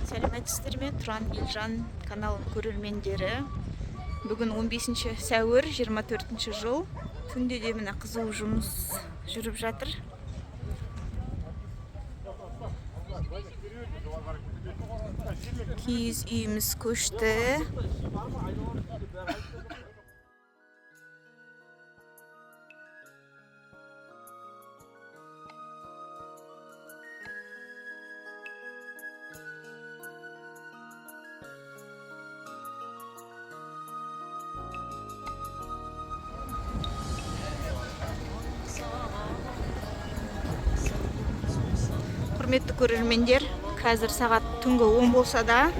Сәлеметсіздер ме? Тұран Елжан каналының көрермендері. Бүгін 15 сәуір 24 жыл. Түнде де міне қызу жұмыс жүріп жатыр. Киіз үйіміз көшті. Құрметті көрермендер, қазір сағат түнгі 10 болса да,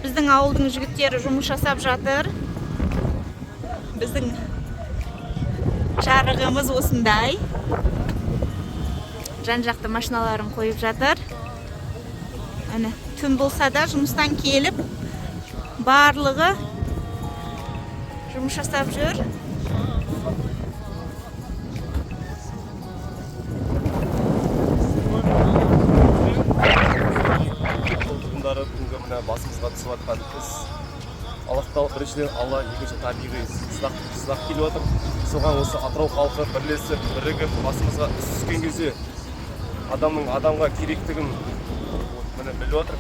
біздің ауылдың жігіттері жұмыс жасап жатыр. Біздің жарығымыз осындай. Жан-жақты машиналарын қойып жатыр. Әне, түн болса да жұмыстан келіп, барлығы жұмыс жасап жүр. Басымызға түсіп жатқан біз Аллахтан біріншіден Алла, екінші табиғи сынақ келіп жатыр. Соған осы Атырау халқы бірлесіп, бірігіп, басымызға іс түскен кезде адамға керектігін біліп жатыр.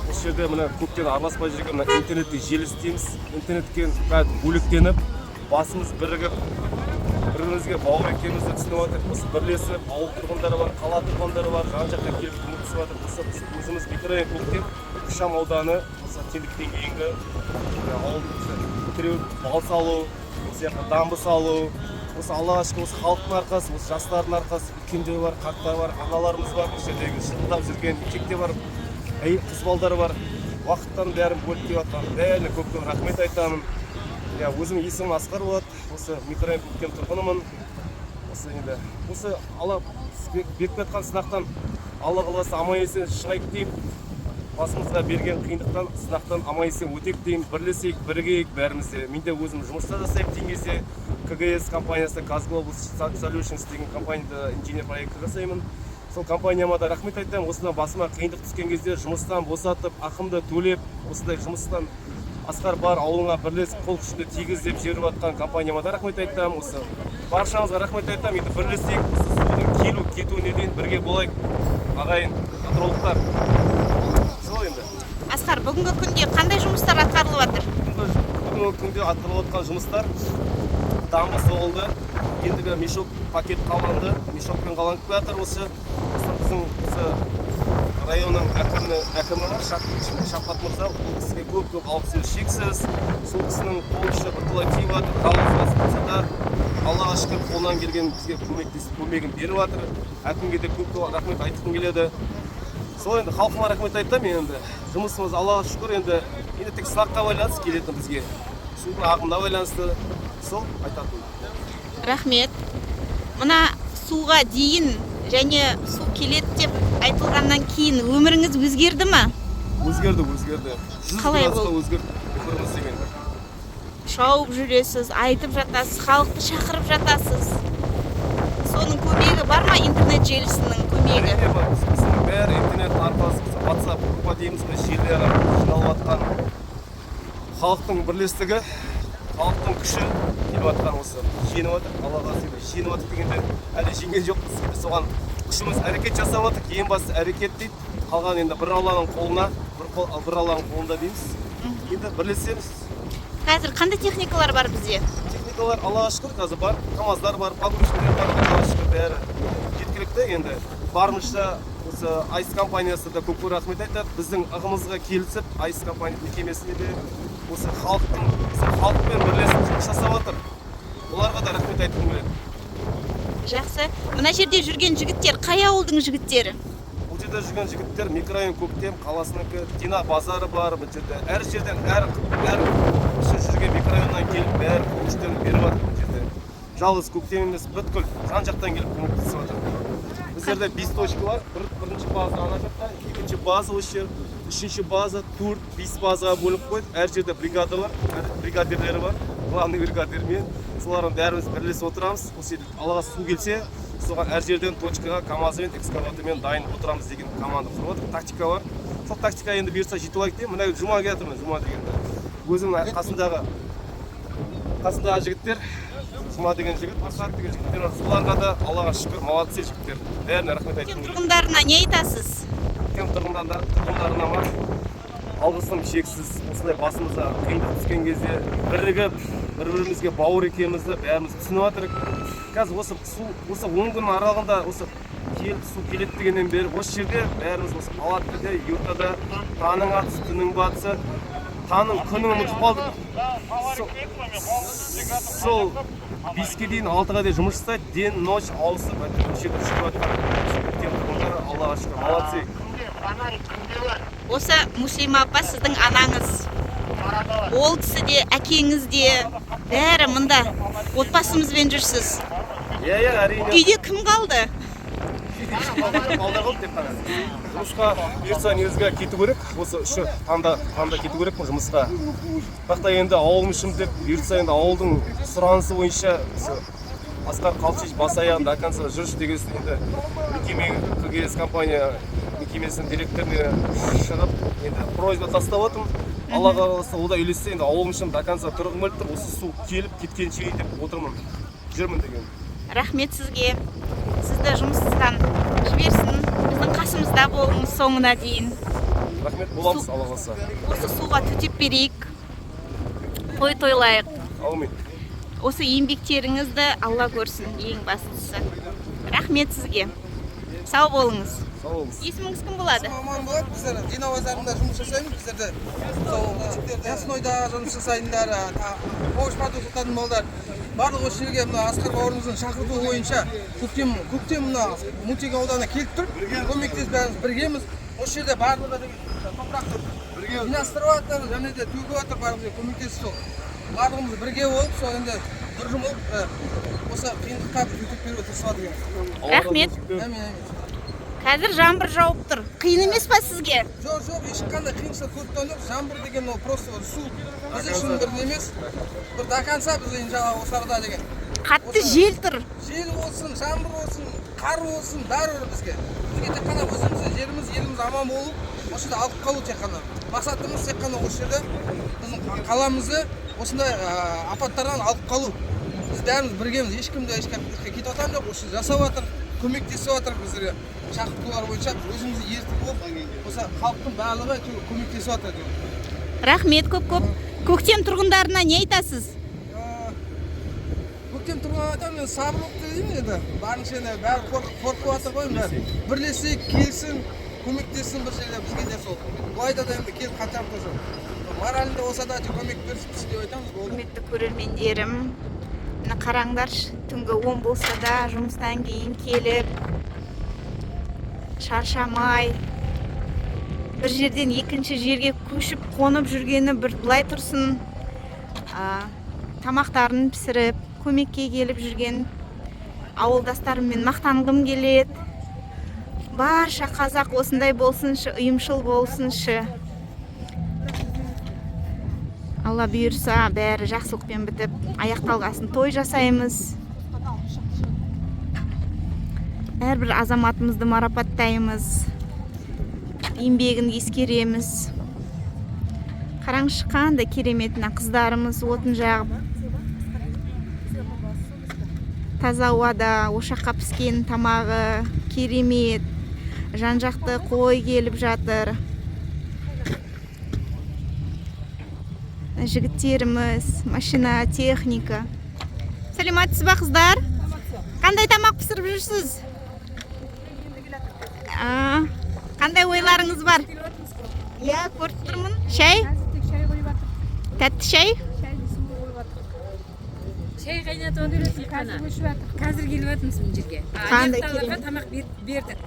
Осы жерде көптен араласпай жүрген интернеттік желі істейміз. Интернеттен бөлектеніп, басымыз бірігіп, бірімізге бауыр екенімізді түсініп жатыр. Осы бірлесіп, ауыл тұрғындары бар, қала тұрғындары бар, жан-жақтан келіп көмектесіп жатыр. Біз өзіміз микрорайон көктем Ықшам ауданы, теңдіктен кейінгі ауыл тіреу, бал салу, дамбы салу, осы Аллаға шүкір, осы халықтың арқасы, осы жастардың арқасы, үлкендер бар, қарттар бар, аналарымыз бар, осы жердегі шырылдап жүрген еркектер бар, әйел қыз балдары бар. Уақыттан бәрін бөліп келіп жатқан бәріне көптен рахмет айтамын. Өзім есімім Асқар болады, осы микрорайон көктем тұрғынымын. Осы Алла бекіп жатқан сынақтан Алла қаласа аман есен шығайық деймін. Басымызға берген қиындықтан, сынақтан аман есен өтек деймін, бірлесейік, бірігейік бәрімізде. Мен де өзім жұмыста жасайық дейін кезде КГС компаниясы, Казглобал Solutions деген компанияда инженер проекті жасаймын. Сол компанияма да рахмет айтамын. Осыдан басыма қиындық түскен кезде жұмыстан босатып, ақымды төлеп, осындай жұмыстан Асқар бар ауылыңа бірлесіп қол күшті тигізіп жіберіп жатқан компанияма да рахмет айтамын. Осы баршаңызға рахмет айтамын. Енді бірлесейік, осы судың келу кетуіне дейін бірге болайық. Ағайын, атыраулықтар. Асқар, бүгінгі күнде қандай жұмыстар атқарылып жатыр? Бүгінгі күнде атқарылып жатқан жұмыстар дамбы соғылды. Ендігі мешок пакет қаланды. Мешокпен қаланып жатыр. Осы біздің районның әкімі бар, Шапат Мырза. Ол кісіге көп алғысымыз шексіз. Сол кісінің қолы іші бірталай тиіп жатыр. Қалыңыз болса да, Аллаға шүкір, қолынан келген бізге көмегін беріп жатыр. Әкімге де көп рахмет айтқым келеді. Сол енді халқыма рахмет айтамын. Енді жұмысымыз Аллаға шүкір, енді тек сынаққа байланысты келетін бізге. Судың ағымына байланысты. Сол айтатыным. Рахмет. Мына суға дейін және су келеді деп айтылғаннан кейін өміріңіз өзгерді ме? Өзгерді. Қалай болды? Өзгерді. Шауып жүресіз, айтып жатасыз, халықты шақырып жатасыз. Соның көмегі бар ма, интернет желісінің көмегі? Бәрі интернет арқасы, WhatsApp группа дейміз, желілері жиналып жатқан халықтың бірлестігі, халықтың күші келіп жатқан осы. Жеңіп жатыр, Аллаға шүкір, жеңіп жатыр дегенде әлі жеңген жоқпыз. Соған күшіміз әрекет жасап жатыр, ең бастысы әрекет дейді. Қалған енді бір Алланың қолына, бір Алланың қолында дейміз. Енді бірлесеміз. Қазір қандай техникалар бар бізде? Техникалар Аллаға шүкір қазір бар, КамАЗдар бар, погрузчиктер бар, Аллаға шүкір бәрі жеткілікті. Енді барымызша осы Айс компаниясы да көп рахмет айтады. Біздің ығымызға келісіп, Айс компания мекемесіне де осы халықпен бірлесіп жұмыс жасап жатыр. Оларға да рахмет айтқым келеді. Жақсы. Мына жерде жүрген жігіттер қай ауылдың жігіттері? Бұл жерде жүрген жігіттер микрорайон Көктем қаласынікі, Дина базары бар. Бұл жерде әр жерден әр жүрген микрорайоннан келіп, бәрі қол күштерін беріп жатыр. Бұл жерде жалғыз Көктем емес, бүткіл жан-жақтан келіп көмектесіп жатыр. Біздерде 5 точка бар. Бірінші база ана жақта, екінші база осы жер, үшінші база, 4-5 базаға бөліп қойып, әр жерде бригада бар, бригадирлері бар, главный бригадирмен. Солардың бәріміз бірлесіп отырамыз. Осы Аллаға су келсе, соған әр жерден точкаға КамАЗбен экскаватормен дайын отырамыз деген команда құрып отыр, тактика бар. Сол тактика енді бұйырса жетіп алайық деп мына жұма келе жатырмын, жұма дегенде өзімнің қасындағы жігіттер, жұма деген жігіт, Марсат деген жігіттер бар. Соларға да Аллаға шүкір, молодцы жігіттер. Бәріне рахмет айтқым келеді. Тұрғындарына не айтасыз? Тұрғындарына ма алғысым шексіз. Осындай басымызға қиындық түскен кезде бірігіп, бір-бірімізге бауыр екенімізді бәріміз түсініп жатырық. Қазір осы 10 күн аралығында осы су келеді дегеннен бері осы жерде бәріміз осы палаткада, юртада таңның атысы, түннің батысы, таңның күнін ұмытып қалдық. Сол 5-ке дейін 6-ға дейін жұмыс жасайды, ден, ночь ауысып, осы жерде шығып жатқан Аллаға шүкір, молодцы. Осы Муслима апа сіздің анаңыз. Ол кісі де, әкеңіз де, бәрі мұнда отбасымызбен жүрсіз. Әрине. Үйде кім қалды? Балдар қалды деп қана. Жұмысқа бұйырса негізгі кету керек. Осы үші таңда кету керекпін жұмысқа. Бірақ енді ауылым үшін деп бұйырса енді ауылдың сұранысы бойынша Асқар Қалчич бас аяғын до конца жүрші дегенсін енді мекеме компания мекемесінің директорына шығып енді просьба тастап отырмын. Аллаға қаласа ол да үйлессе енді ауылым үшін до конца тұрғым келіп тұр. Осы су келіп кеткенше деп отырмын. Жүрмін деген. Рахмет сізге. Сізді жұмыстан жіберсін. Біздің қасымызда болыңыз соңына дейін. Рахмет, боламыз Алла қаласа. Осы суға төтеп берейік. Той тойлайық. Аумин. Осы еңбектеріңізді Алла көрсін, ең бастысы. Рахмет сізге. Сау болыңыз. Сау болыңыз. Есіміңіз кім болады? Маман болады. Біздер Дина базарында жұмыс жасаймыз. Біздерде Ясынойда жұмыс жасайындар, Қош Батусұлтан молдар. Барлық осы жерге мына Асқар бауырымыздың шақыртуы бойынша көктем мына Мөлтек ауданына келіп тұр. Көмектесіп бәріміз біргеміз. Осы жерде барлығы топырақты жинастырып жатыр, және де төгіп жатыр, барлығы көмектесіп сол. Барлығымыз бірге болып, сол енді бір жұмылып осы қиындыққа төтеп беруге тырысып жатыр. Рахмет. Қазір жаңбыр жауып тұр. Қиын емес па сізге? Жоқ, ешқандай қиыншылық көріп жоқ. Жаңбыр деген ол просто су біз үшін бір емес. Бір до конца біз жаңағы осы арада деген. Қатты жел тұр. Жел болсын, жаңбыр болсын, қар болсын, бәрібір бізге. Бізге тек қана өзіміз, жеріміз, еліміз аман болу, осы жерде алып қалу тек қана. Мақсатымыз тек қана осы жерде біздің қаламызды осындай апаттардан алып қалу. Біз бәріміз біргеміз, ешкімді ешкімге кетіп жатқан жоқ. Осы жасап жатыр, көмектесіп жатыр біздерге. Шақыртулар бойынша өзімізді ертіп болып, осы халықтың барлығы көмектесіп жатыр. Рахмет көп. Көктем тұрғындарына не айтасыз? Көктем тұрғындарына мен сабырлық деймін енді. Барынша енді бәрі қорқып жатыр ғой бәрі. Бірлесек, келсін, көмектессін бір жерде бізге де сол. Бұлайда да енді келіп қаншалықты сол. Моральында болса да көмек берсін деп айтамыз. Құрметті көрермендерім, мына қараңдаршы, түнгі 10 болса да жұмыстан кейін келіп шаршамай бір жерден екінші жерге көшіп қонып жүргені бір былай тұрсын, тамақтарын пісіріп көмекке келіп жүрген ауылдастарыммен мақтанғым келеді. Барша қазақ осындай болсыншы, ұйымшыл болсыншы. Алла бұйырса, бәрі жақсылықпен бітіп, аяқталғасын той жасаймыз. Әрбір азаматымызды марапаттаймыз. Еңбегін ескереміз. Қараңызшы қандай кереметіне қыздарымыз отын жағып, таза ауада ошаққа піскен тамағы керемет. Жан-жақты қой келіп жатыр. Жігіттеріміз, машина, техника. Сәлематсыз ба қыздар? Қандай тамақ пісіріп жүрсіз? Қандай ойларыңыз бар? Иә, көріп тұрмын. Шай? Тәтті шай? Шай қайнатып жүрсің қана. Қазір келіп жатырмыз бұл жерге. Қандай керемет. Тамақ бердік.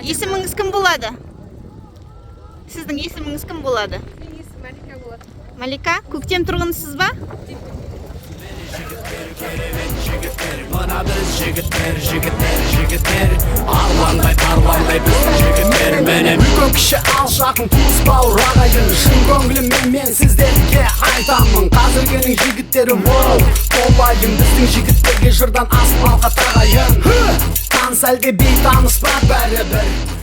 Есіміңіз кім болады? Сіздің есіміңіз кім болады? Малика болады. Малика, көктем тұрғынсыз ба? Мына біз жігіттер арландай біздің жігіттер менен үлкен кіші алшақын туыс бауыр ағайын шын көңіліммен мен сіздерге айтамын қазіргінің жігіттері бол болайын біздің жігіттерге жырдан аспалға тағайын әлде бейтаныс па бәрібір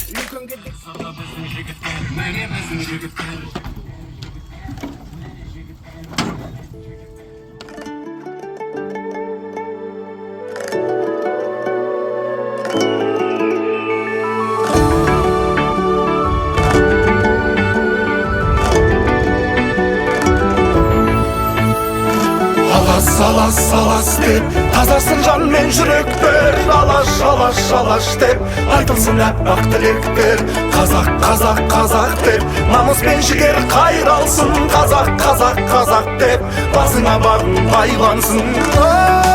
Алас деп тазасын жан мен жүректер алаш деп айтылсын әппақ тілектер қазақ деп намыс пен жігер қайралсын қазақ деп басыңа бағың байлансын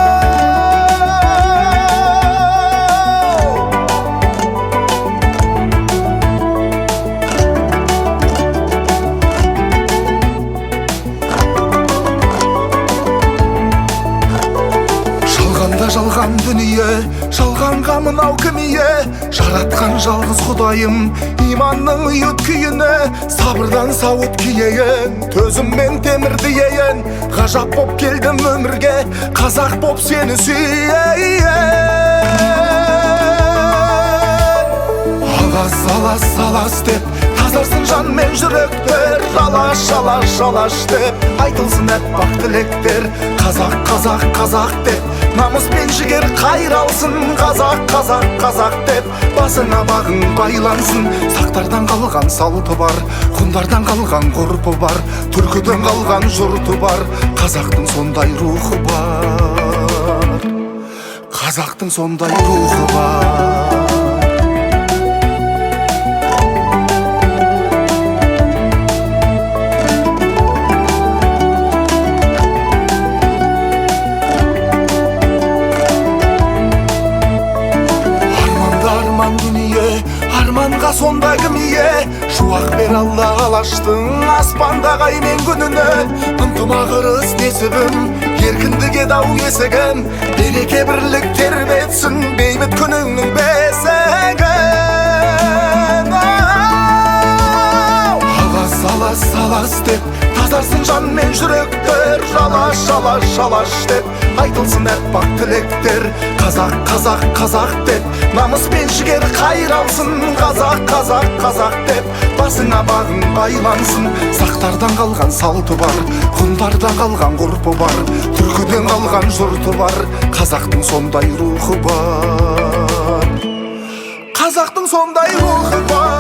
жалған дүние жалғанға мынау кім ие жаратқан жалғыз құдайым иманның ұйыт күйіне сабырдан сауыт киейін төзіммен темірді ейін ғажап боп келдім өмірге қазақ боп сені сүйейін алас деп тазарсын жан мен жүректер алаш деп айтылсын әппақ тілектер қазақ деп намыс пен жігер қайралсын қазақ деп басыңа бағың байлансын сақтардан қалған салты бар ғұндардан қалған ғұрпы бар түркіден қалған жұрты бар қазақтың сондай рухы бар қазақтың сондай рухы бар арманға сонда кім ие шуақ бер алла алаштың аспандағы ай мен күніне ынтымақ ырыс несібім еркіндік еді ау есігім береке бірлік тербетсін бейбіт күніңнің бесігін алас деп тазарсын жан мен жүректер алаш деп айтылсын әппақ тілектер қазақ деп намыс пен жігер қайралсын қазақ деп басыңа бағың байлансын сақтардан қалған салты бар ғұндардан қалған ғұрпы бар түркіден қалған жұрты бар қазақтың сондай рухы бар қазақтың сондай рухы бар